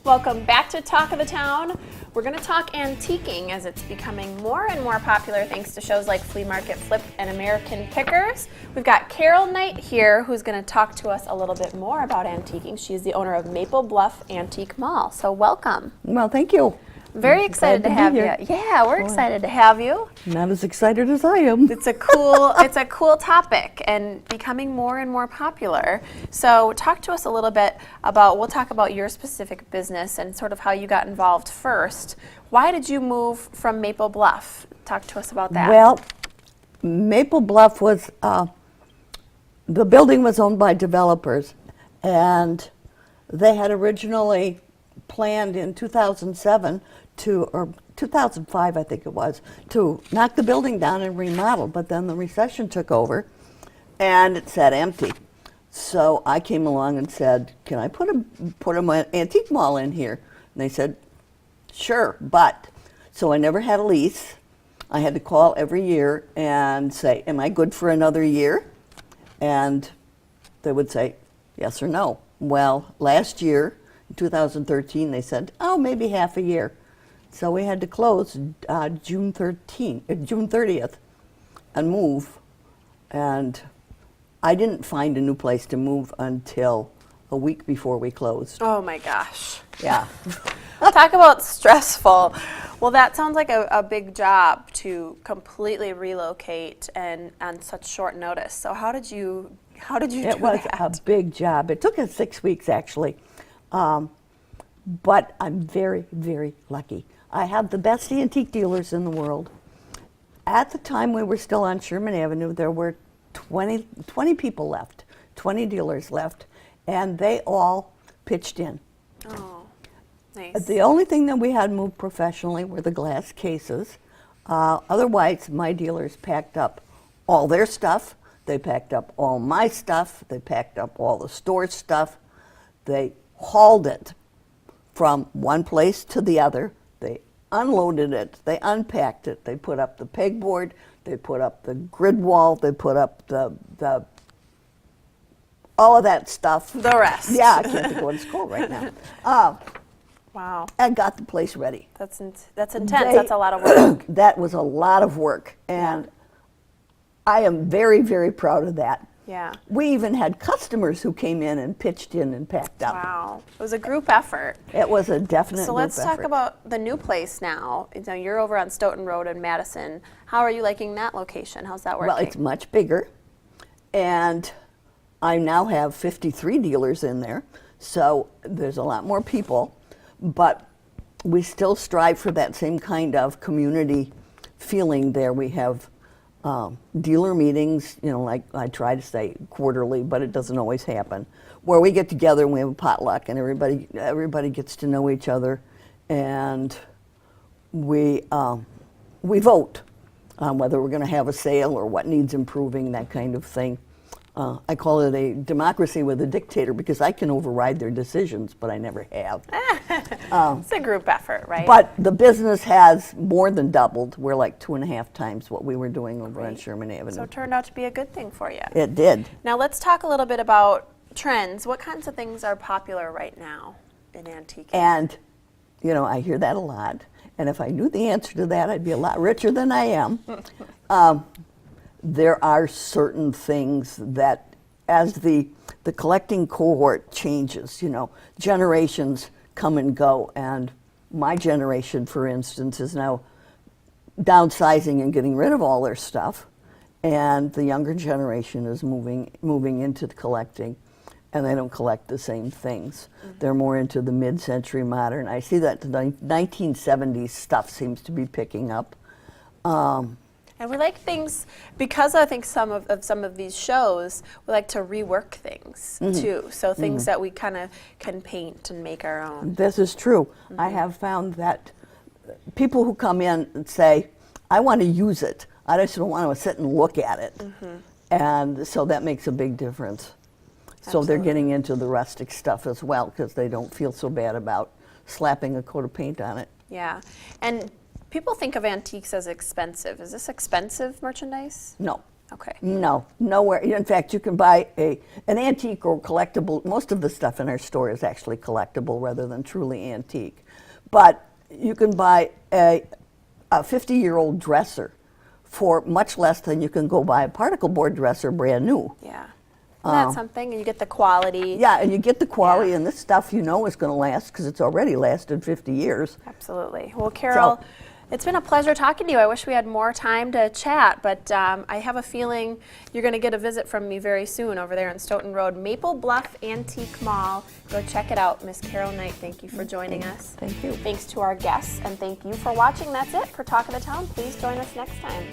Welcome back to Talk of the Town. We're going to talk antiquing as it's becoming more and more popular thanks to shows like Flea Market Flip and American Pickers. We've got Carol Knight here who's going to talk to us a little bit more about antiquing. She's the owner of Maple Bluff Antique Mall. So welcome. Well, thank you. Very excited to have you. Yeah, we're excited to have you. Not as excited as I am. It's a cool topic and becoming more and more popular. So talk to us a little bit about, we'll talk about your specific business and sort of how you got involved first. Why did you move from Maple Bluff? Talk to us about that. Well, Maple Bluff was, the building was owned by developers, and they had originally planned in 2007 or 2005, I think it was, to knock the building down and remodel, but then the recession took over and it sat empty. So I came along and said, can I put an antique mall in here? And they said, sure, but. So I never had a lease. I had to call every year and say, am I good for another year? And they would say yes or no. Well, last year, in 2013, they said, oh, maybe half a year. So we had to close June 30th and move. And I didn't find a new place to move until a week before we closed. Oh my gosh. Yeah. Talk about stressful. Well, that sounds like a big job to completely relocate and on such short notice. So how did you do that? It was a big job. It took us 6 weeks, actually. But I'm very, very lucky. I have the best antique dealers in the world. At the time we were still on Sherman Avenue, there were 20 people left, 20 dealers left, and they all pitched in. Oh, nice. The only thing that we had moved professionally were the glass cases. Otherwise, my dealers packed up all their stuff. They packed up all my stuff. They packed up all the store stuff. They hauled it from one place to the other. They unloaded it, they unpacked it, they put up the pegboard, they put up the grid wall, they put up the all of that stuff. The rest. Yeah, I can't think of what it's called right now. Wow. And got the place ready. That's intense. That's a lot of work. That was a lot of work, and I am very, very proud of that. Yeah. We even had customers who came in and pitched in and packed up. Wow. It was a group effort. It was a definite So group let's talk effort. about the new place now. You know, you're over on Stoughton Road in Madison. How are you liking that location? How's that working? Well, it's much bigger, and I now have 53 dealers in there, so there's a lot more people, but we still strive for that same kind of community feeling there. We have dealer meetings, you know, like I try to say quarterly, but it doesn't always happen, where we get together and we have a potluck and everybody gets to know each other, and we vote on whether we're going to have a sale or what needs improving, that kind of thing. I call it a democracy with a dictator because I can override their decisions, but I never have. It's a group effort, right? But the business has more than doubled. We're like 2.5 times what we were doing over on Sherman Avenue. So it turned out to be a good thing for you. It did. Now let's talk a little bit about trends. What kinds of things are popular right now in antiquing? And, you know, I hear that a lot. And if I knew the answer to that, I'd be a lot richer than I am. There are certain things that, as the collecting cohort changes, you know, generations come and go. And my generation, for instance, is now downsizing and getting rid of all their stuff. And the younger generation is moving into the collecting. And they don't collect the same things. Mm-hmm. They're more into the mid-century modern. I see that the 1970s stuff seems to be picking up. And we like things, because I think some of these shows, we like to rework things too. So things that we kind of can paint and make our own. This is true. I have found that people who come in and say, I want to use it. I just don't want to sit and look at it. And so that makes a big difference. So they're getting into the rustic stuff as well because they don't feel so bad about slapping a coat of paint on it. Yeah. And people think of antiques as expensive. Is this expensive merchandise? No. Okay. No, nowhere. In fact, you can buy an antique or collectible. Most of the stuff in our store is actually collectible rather than truly antique. But you can buy a 50-year-old dresser for much less than you can go buy a particle board dresser brand new. Yeah. That's something, and you get the quality. Yeah, and you get the quality, Yeah. and this stuff you know is going to last because it's already lasted 50 years. Absolutely. Well, Carol, it's been a pleasure talking to you. I wish we had more time to chat, but I have a feeling you're going to get a visit from me very soon over there on Stoughton Road, Maple Bluff Antique Mall. Go check it out. Miss Carol Knight, thank you for joining us. Thank you. Thanks to our guests, and thank you for watching. That's it for Talk of the Town. Please join us next time.